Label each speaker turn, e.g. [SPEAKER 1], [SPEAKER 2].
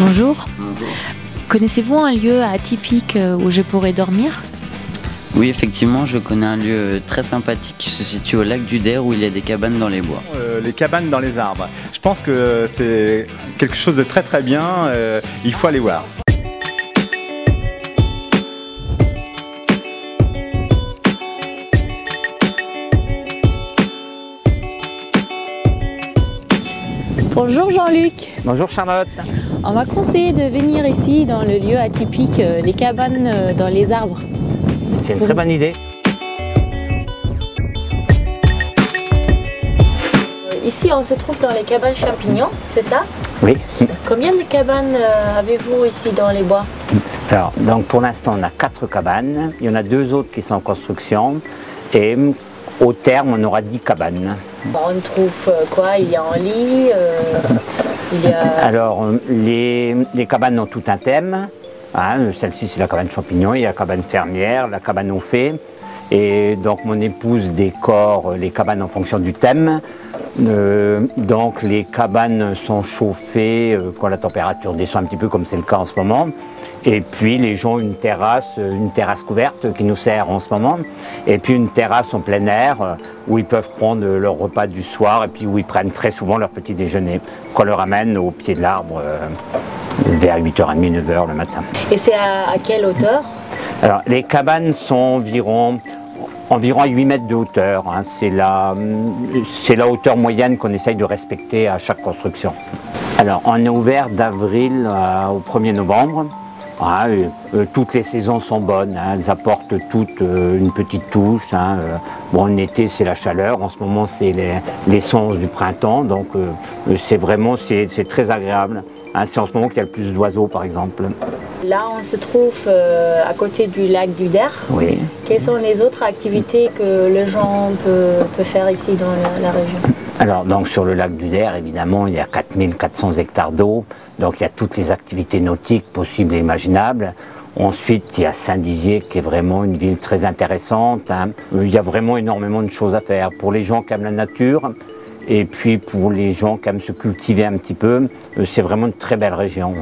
[SPEAKER 1] Bonjour.
[SPEAKER 2] Bonjour.
[SPEAKER 1] Connaissez-vous un lieu atypique où je pourrais dormir?
[SPEAKER 2] Oui, effectivement, je connais un lieu très sympathique qui se situe au lac du Der où il y a des cabanes dans les bois.
[SPEAKER 3] Les cabanes dans les arbres. Je pense que c'est quelque chose de très bien, il faut aller voir.
[SPEAKER 1] Bonjour Jean-Luc.
[SPEAKER 4] Bonjour Charlotte.
[SPEAKER 1] On m'a conseillé de venir ici dans le lieu atypique, les cabanes dans les arbres.
[SPEAKER 4] C'est une très bonne idée.
[SPEAKER 1] Ici on se trouve dans les cabanes champignons, c'est ça?
[SPEAKER 4] Oui.
[SPEAKER 1] Combien de cabanes avez-vous ici dans les bois?
[SPEAKER 4] Alors, donc pour l'instant on a 4 cabanes, il y en a 2 autres qui sont en construction et au terme on aura 10 cabanes.
[SPEAKER 1] On trouve quoi? Il y a un lit, il y a...
[SPEAKER 4] Alors les cabanes ont tout un thème. Hein, celle-ci c'est la cabane champignon, il y a la cabane fermière, la cabane aux fées. Et donc mon épouse décore les cabanes en fonction du thème. Donc les cabanes sont chauffées quand la température descend un petit peu comme c'est le cas en ce moment. Et puis les gens ont une terrasse couverte qui nous sert en ce moment. Et puis une terrasse en plein air où ils peuvent prendre leur repas du soir et puis où ils prennent très souvent leur petit déjeuner qu'on leur amène au pied de l'arbre vers 8h30, 9h le matin.
[SPEAKER 1] Et c'est à quelle hauteur?
[SPEAKER 4] Alors les cabanes sont environ à 8 mètres de hauteur. Hein. C'est la hauteur moyenne qu'on essaye de respecter à chaque construction. Alors on est ouvert d'avril au 1er novembre. Ah, toutes les saisons sont bonnes, hein, elles apportent toutes une petite touche. Hein, bon, en été c'est la chaleur, en ce moment c'est l'essence du printemps, donc c'est très agréable. Hein, c'est en ce moment qu'il y a le plus d'oiseaux par exemple.
[SPEAKER 1] Là on se trouve à côté du lac du Der.
[SPEAKER 4] Oui.
[SPEAKER 1] Quelles sont les autres activités que les gens peuvent faire ici dans la région?
[SPEAKER 4] Alors donc sur le lac du Der évidemment il y a 4400 hectares d'eau. Donc il y a toutes les activités nautiques possibles et imaginables. Ensuite, il y a Saint-Dizier qui est vraiment une ville très intéressante. Hein. Il y a vraiment énormément de choses à faire pour les gens qui aiment la nature et puis pour les gens qui aiment se cultiver un petit peu. C'est vraiment une très belle région.